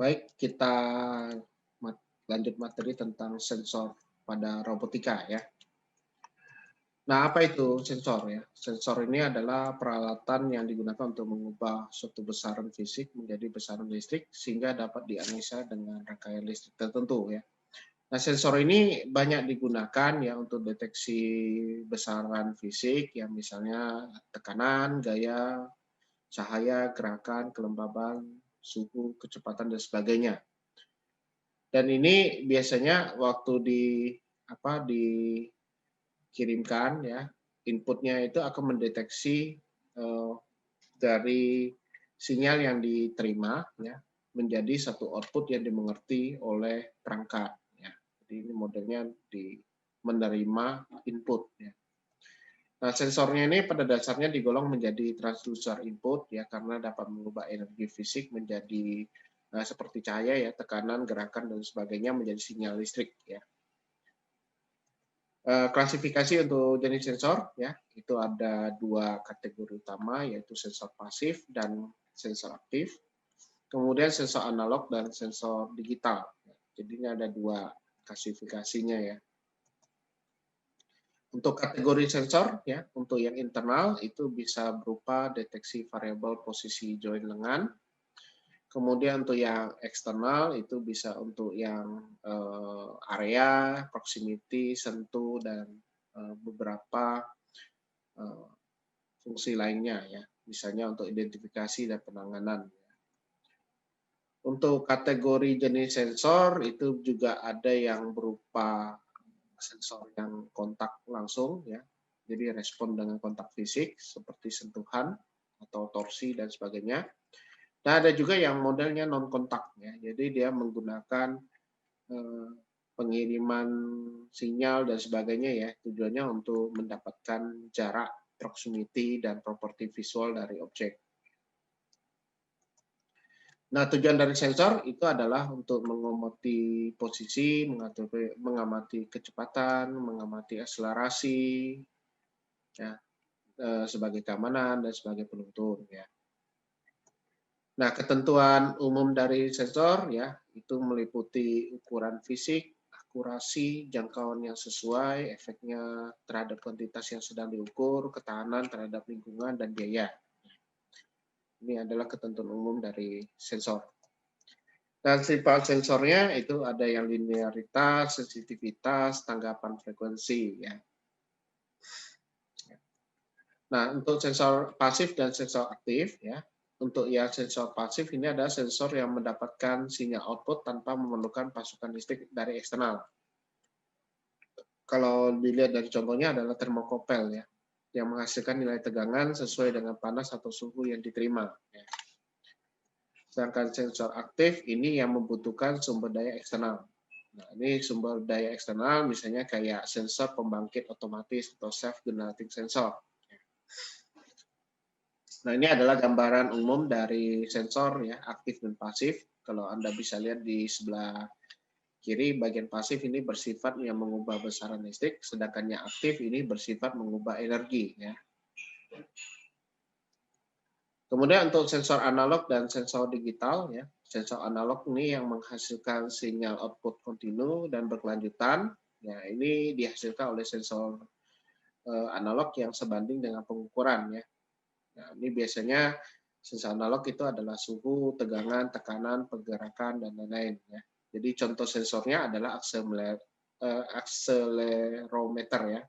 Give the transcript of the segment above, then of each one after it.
Baik, kita lanjut materi tentang sensor pada robotika ya. Nah, apa itu sensor ya? Sensor ini adalah peralatan yang digunakan untuk mengubah suatu besaran fisik menjadi besaran listrik sehingga dapat dianalisa dengan rangkaian listrik tertentu ya. Nah, sensor ini banyak digunakan ya untuk deteksi besaran fisik yang misalnya tekanan, gaya, cahaya, gerakan, kelembaban, suhu, kecepatan dan sebagainya. Dan ini biasanya waktu dikirimkan ya, inputnya itu akan mendeteksi dari sinyal yang diterima ya menjadi satu output yang dimengerti oleh perangkat ya. Jadi ini modelnya di menerima input ya. Nah, sensornya ini pada dasarnya digolong menjadi transducer input ya karena dapat mengubah energi fisik menjadi seperti cahaya ya, tekanan, gerakan dan sebagainya menjadi sinyal listrik ya. Klasifikasi untuk jenis sensor ya, itu ada dua kategori utama yaitu sensor pasif dan sensor aktif. Kemudian sensor analog dan sensor digital. Jadi ini ada dua klasifikasinya ya. Untuk kategori sensor ya, untuk yang internal itu bisa berupa deteksi variabel posisi join lengan. Kemudian untuk yang eksternal itu bisa untuk yang area, proximity, sentuh dan beberapa fungsi lainnya ya, misalnya untuk identifikasi dan penanganan. Untuk kategori jenis sensor itu juga ada yang berupa sensor yang kontak langsung ya, jadi respon dengan kontak fisik seperti sentuhan atau torsi dan sebagainya. Nah, ada juga yang modelnya non kontak ya, jadi dia menggunakan pengiriman sinyal dan sebagainya ya, tujuannya untuk mendapatkan jarak, proximity dan properti visual dari objek. Nah, tujuan dari sensor itu adalah untuk mengamati posisi, mengamati kecepatan, mengamati akselerasi, ya, sebagai keamanan dan sebagai penutur. Ya. Nah, ketentuan umum dari sensor ya itu meliputi ukuran fisik, akurasi, jangkauan yang sesuai, efeknya terhadap kuantitas yang sedang diukur, ketahanan terhadap lingkungan dan biaya. Ini adalah ketentuan umum dari sensor. Dan sifat sensornya itu ada yang linearitas, sensitivitas, tanggapan frekuensi ya. Nah, untuk sensor pasif dan sensor aktif ya. Untuk yang sensor pasif ini adalah sensor yang mendapatkan sinyal output tanpa memerlukan pasokan listrik dari eksternal. Kalau dilihat dari contohnya adalah termokopel ya, yang menghasilkan nilai tegangan sesuai dengan panas atau suhu yang diterima. Ya. Sedangkan sensor aktif ini yang membutuhkan sumber daya eksternal. Nah, ini sumber daya eksternal misalnya kayak sensor pembangkit otomatis atau self-generating sensor. Nah, ini adalah gambaran umum dari sensor ya, aktif dan pasif. Kalau Anda bisa lihat di sebelah kiri, bagian pasif ini bersifat yang mengubah besaran listrik, sedangkan yang aktif ini bersifat mengubah energi ya. Kemudian untuk sensor analog dan sensor digital ya. Sensor analog ini yang menghasilkan sinyal output kontinu dan berkelanjutan. Ya, ini dihasilkan oleh sensor analog yang sebanding dengan pengukuran ya. Nah, ini biasanya sensor analog itu adalah suhu, tegangan, tekanan, pergerakan, dan lain-lain. Ya. Jadi contoh sensornya adalah akselerometer ya.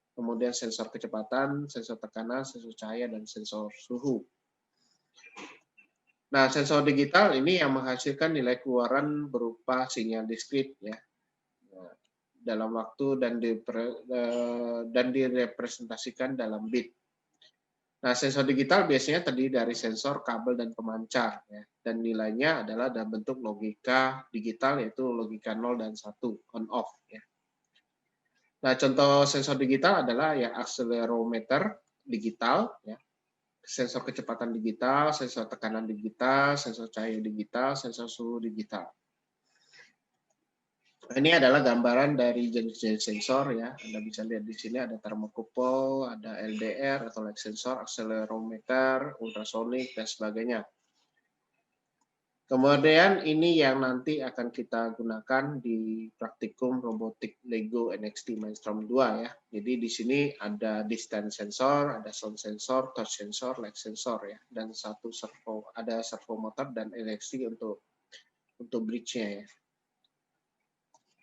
Kemudian sensor kecepatan, sensor tekanan, sensor cahaya, dan sensor suhu. Nah, sensor digital ini yang menghasilkan nilai keluaran berupa sinyal diskrit ya. Nah, dalam waktu dan direpresentasikan dalam bit. Nah, sensor digital biasanya terdiri dari sensor, kabel, dan pemancar. Ya. Dan nilainya adalah dalam bentuk logika digital, yaitu logika 0 dan 1, on-off. Ya. Nah, contoh sensor digital adalah ya akselerometer digital, ya. Sensor kecepatan digital, sensor tekanan digital, sensor cahaya digital, sensor suhu digital. Ini adalah gambaran dari jenis-jenis sensor ya. Anda bisa lihat di sini ada termokupol, ada LDR atau light sensor, akselerometer, ultrasonik dan sebagainya. Kemudian ini yang nanti akan kita gunakan di praktikum robotik Lego NXT Mindstorm 2 ya. Jadi di sini ada distance sensor, ada sound sensor, touch sensor, light sensor ya, dan satu ada servo motor dan NXT untuk bridge-nya ya.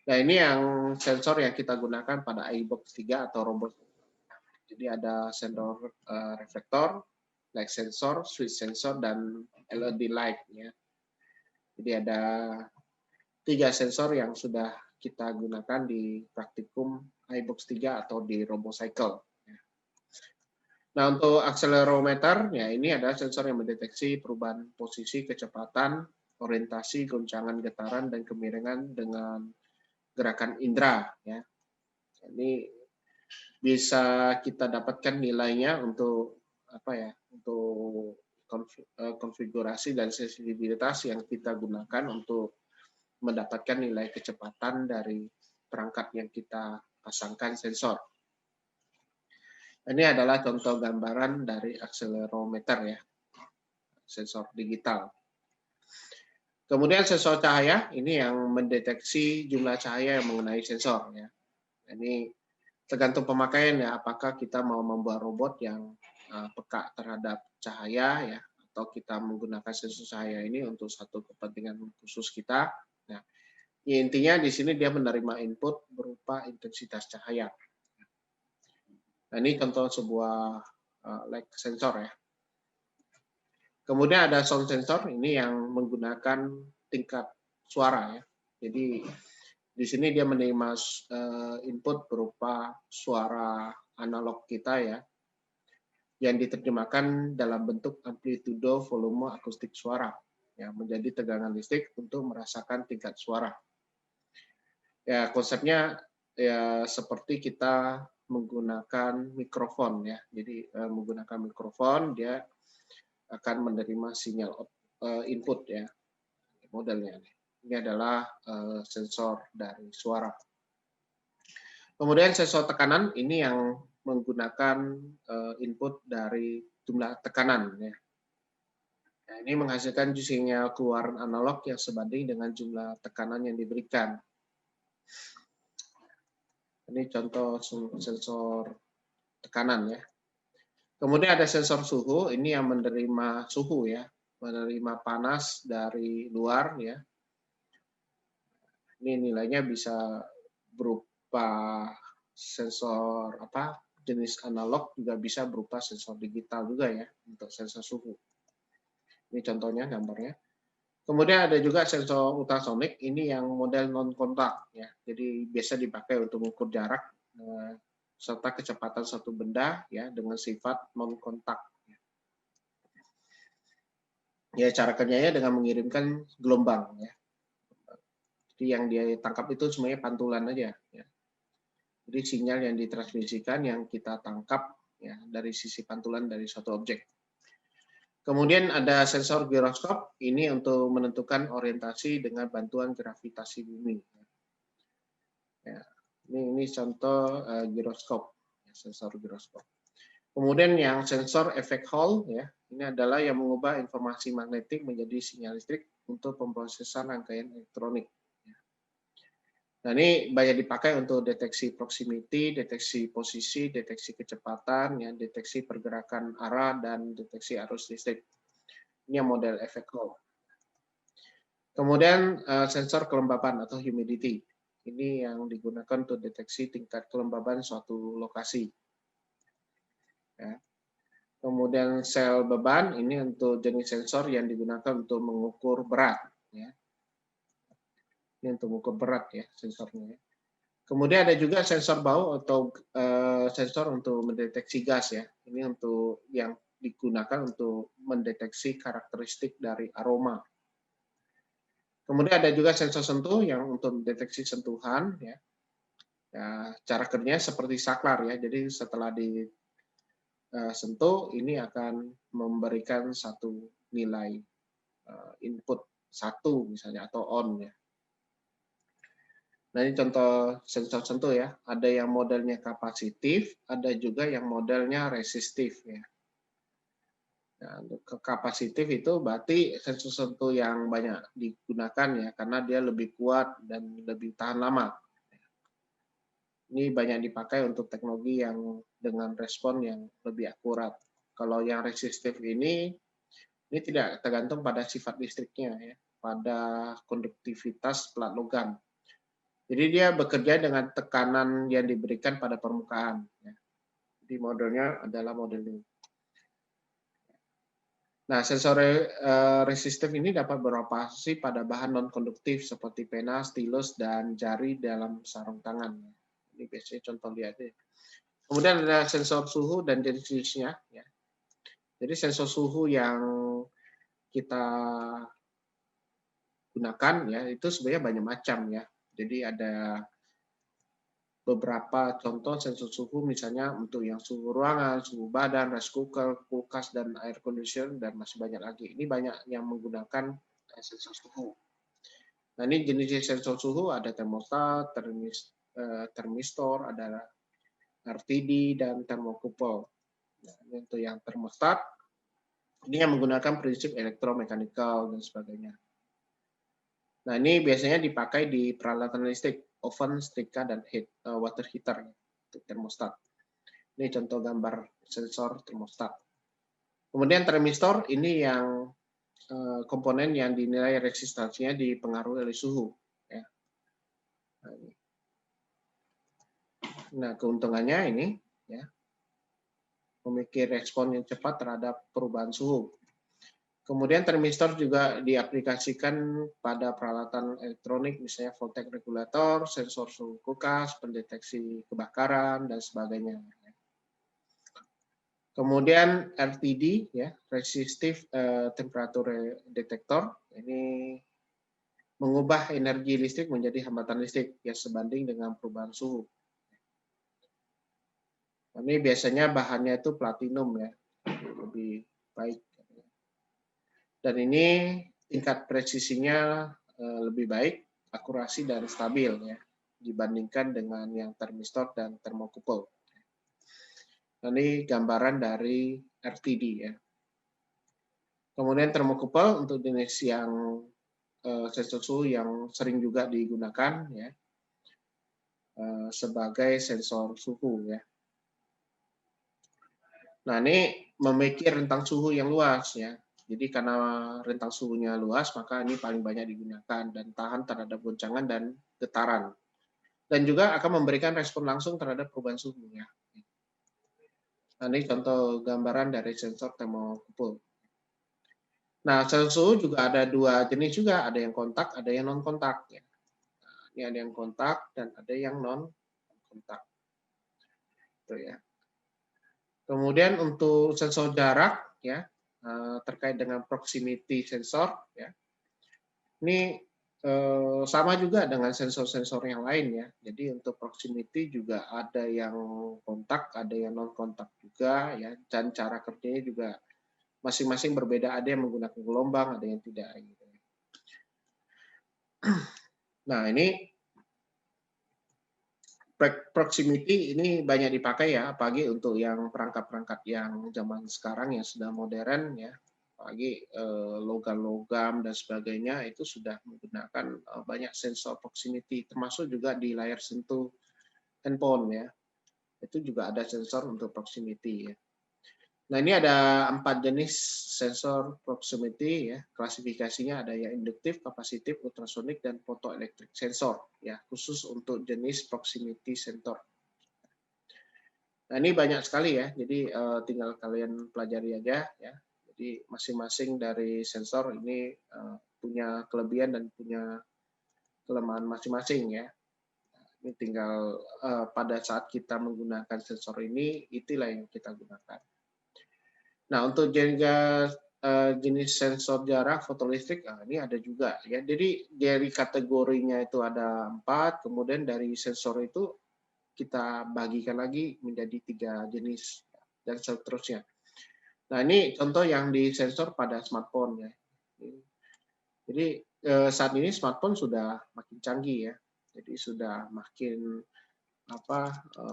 Nah, ini yang sensor yang kita gunakan pada iBox 3 atau robot. Jadi ada sensor reflektor, light sensor, switch sensor, dan LED light ya. Jadi ada 3 sensor yang sudah kita gunakan di praktikum iBox 3 atau di RoboCycle. Nah, untuk akselerometer, ya ini adalah sensor yang mendeteksi perubahan posisi, kecepatan, orientasi, goncangan getaran, dan kemiringan dengan gerakan indera. Ya. Ini bisa kita dapatkan nilainya untuk apa ya? Untuk konfigurasi dan sensitivitas yang kita gunakan untuk mendapatkan nilai kecepatan dari perangkat yang kita pasangkan sensor. Ini adalah contoh gambaran dari akselerometer ya, sensor digital. Kemudian sensor cahaya, ini yang mendeteksi jumlah cahaya yang mengenai sensor ya. Ini tergantung pemakaian ya, apakah kita mau membuat robot yang peka terhadap cahaya ya, atau kita menggunakan sensor cahaya ini untuk satu kepentingan khusus kita. Nah, ya, intinya di sini dia menerima input berupa intensitas cahaya. Nah, ini contoh sebuah light sensor ya. Kemudian ada sound sensor, ini yang menggunakan tingkat suara ya. Jadi di sini dia menerima input berupa suara analog kita ya, yang diterjemahkan dalam bentuk amplitudo volume akustik suara, ya, menjadi tegangan listrik untuk merasakan tingkat suara. Ya, konsepnya ya seperti kita menggunakan mikrofon ya. Jadi menggunakan mikrofon dia akan menerima sinyal input ya, modelnya. Ini adalah sensor dari suara. Kemudian sensor tekanan ini yang menggunakan input dari jumlah tekanan ya. Nah, ini menghasilkan sinyal keluaran analog yang sebanding dengan jumlah tekanan yang diberikan. Ini contoh sensor tekanan ya. Kemudian ada sensor suhu, ini yang menerima suhu ya, menerima panas dari luar ya. Ini nilainya bisa berupa sensor jenis analog, juga bisa berupa sensor digital juga ya untuk sensor suhu. Ini contohnya gambarnya. Kemudian ada juga sensor ultrasonik, ini yang model non kontak ya. Jadi biasa dipakai untuk mengukur jarak serta kecepatan satu benda ya dengan sifat non kontak. Ya, cara kerjanya dengan mengirimkan gelombang ya. Jadi yang dia tangkap itu semuanya pantulan aja ya. Jadi sinyal yang ditransmisikan yang kita tangkap ya dari sisi pantulan dari suatu objek. Kemudian ada sensor giroskop, ini untuk menentukan orientasi dengan bantuan gravitasi bumi. Ya, ini contoh giroskop, sensor giroskop. Kemudian yang sensor efek Hall, ya, ini adalah yang mengubah informasi magnetik menjadi sinyal listrik untuk pemrosesan rangkaian elektronik. Nah, ini banyak dipakai untuk deteksi proximity, deteksi posisi, deteksi kecepatan, ya, deteksi pergerakan arah, dan deteksi arus listrik. Ini yang model efek Hall. Kemudian sensor kelembapan atau humidity. Ini yang digunakan untuk deteksi tingkat kelembaban suatu lokasi. Ya. Kemudian sel beban, ini untuk jenis sensor yang digunakan untuk mengukur berat. Ya. Ini untuk mengukur berat ya sensornya. Kemudian ada juga sensor bau atau sensor untuk mendeteksi gas ya. Ini untuk yang digunakan untuk mendeteksi karakteristik dari aroma. Kemudian ada juga sensor sentuh yang untuk mendeteksi sentuhan ya. Ya, cara kerjanya seperti saklar ya. Jadi setelah disentuh ini akan memberikan satu nilai input 1 misalnya atau on ya. Nah, ini contoh sensor sentuh ya. Ada yang modelnya kapasitif, ada juga yang modelnya resistif ya. Nah, untuk ke kapasitif itu berarti sensor yang banyak digunakan ya, karena dia lebih kuat dan lebih tahan lama. Ini banyak dipakai untuk teknologi yang dengan respon yang lebih akurat. Kalau yang resistif ini tidak tergantung pada sifat listriknya ya, pada konduktivitas plat logam. Jadi dia bekerja dengan tekanan yang diberikan pada permukaan. Ya. Jadi modelnya adalah model ini. Nah, sensor resistif ini dapat beroperasi pada bahan non-konduktif seperti pena, stylus, dan jari dalam sarung tangan. Ini biasanya contoh lihat ya. Kemudian ada sensor suhu dan jenis-jenisnya. Ya. Jadi sensor suhu yang kita gunakan ya itu sebenarnya banyak macam ya. Jadi ada beberapa contoh sensor suhu misalnya untuk yang suhu ruangan, suhu badan, rice cooker, kulkas, dan air conditioner, dan masih banyak lagi. Ini banyak yang menggunakan sensor suhu. Nah, ini jenis sensor suhu ada termostat, termistor, ada RTD, dan thermocouple. Nah, ini untuk yang termostat, ini yang menggunakan prinsip elektromekanikal dan sebagainya. Nah, ini biasanya dipakai di peralatan listrik, oven, setrika, dan water heater untuk termostat. Ini contoh gambar sensor termostat. Kemudian termistor ini yang komponen yang dinilai resistansinya dipengaruhi oleh suhu. Ya. Nah, keuntungannya ini ya, memiliki respon yang cepat terhadap perubahan suhu. Kemudian termistor juga diaplikasikan pada peralatan elektronik, misalnya voltage regulator, sensor suhu kulkas, pendeteksi kebakaran, dan sebagainya. Kemudian RTD, ya, resistive temperature detector, ini mengubah energi listrik menjadi hambatan listrik yang sebanding dengan perubahan suhu. Ini biasanya bahannya itu platinum ya, lebih baik. Dan ini tingkat presisinya lebih baik, akurasi dan stabil ya dibandingkan dengan yang termistor dan thermocouple. Ini gambaran dari RTD ya. Kemudian thermocouple untuk jenis yang sensor suhu yang sering juga digunakan ya sebagai sensor suhu ya. Nah, ini memiliki rentang suhu yang luas ya. Jadi karena rentang suhunya luas, maka ini paling banyak digunakan dan tahan terhadap goncangan dan getaran. Dan juga akan memberikan respon langsung terhadap perubahan suhu ya. Nah, ini contoh gambaran dari sensor thermocouple. Nah, sensor suhu juga ada dua jenis juga, ada yang kontak, ada yang non kontak ya. Nah, ini ada yang kontak dan ada yang non kontak. Itu ya. Kemudian untuk sensor jarak ya terkait dengan proximity sensor ya. Ini sama juga dengan sensor-sensor yang lain ya. Jadi untuk proximity juga ada yang kontak, ada yang non kontak juga ya. Dan cara kerjanya juga masing-masing berbeda. Ada yang menggunakan gelombang, ada yang tidak. Gitu. Nah ini proximity ini banyak dipakai ya, apalagi untuk yang perangkat-perangkat yang zaman sekarang yang sudah modern ya, apalagi logam-logam dan sebagainya itu sudah menggunakan banyak sensor proximity, termasuk juga di layar sentuh handphone ya, itu juga ada sensor untuk proximity ya. Nah ini ada 4 jenis sensor proximity ya, klasifikasinya ada yang induktif, kapasitif, ultrasonik, dan photoelectric sensor ya, khusus untuk jenis proximity sensor. Nah ini banyak sekali ya, jadi tinggal kalian pelajari aja ya. Jadi masing-masing dari sensor ini punya kelebihan dan punya kelemahan masing-masing ya. Ini tinggal pada saat kita menggunakan sensor ini, itulah yang kita gunakan. Nah, untuk jenis sensor jarak fotolistrik, ini ada juga ya. Jadi dari kategorinya itu ada 4, kemudian dari sensor itu kita bagikan lagi menjadi 3 jenis dan seterusnya. Nah, ini contoh yang disensor pada smartphone ya. Jadi saat ini smartphone sudah makin canggih ya. Jadi sudah makin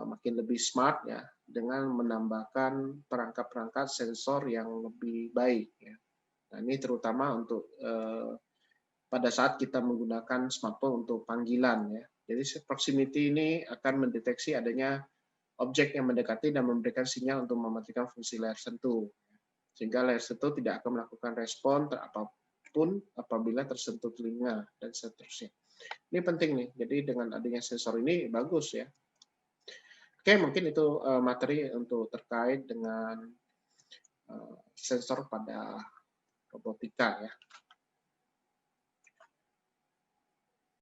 makin lebih smart ya, dengan menambahkan perangkat-perangkat sensor yang lebih baik. Ya. Nah, ini terutama untuk pada saat kita menggunakan smartphone untuk panggilan. Ya. Jadi proximity ini akan mendeteksi adanya objek yang mendekati dan memberikan sinyal untuk mematikan fungsi layar sentuh. Sehingga layar sentuh tidak akan melakukan respon apapun apabila tersentuh telinga, dan seterusnya. Ini penting nih, jadi dengan adanya sensor ini bagus ya. Oke, mungkin itu materi untuk terkait dengan sensor pada robotika ya.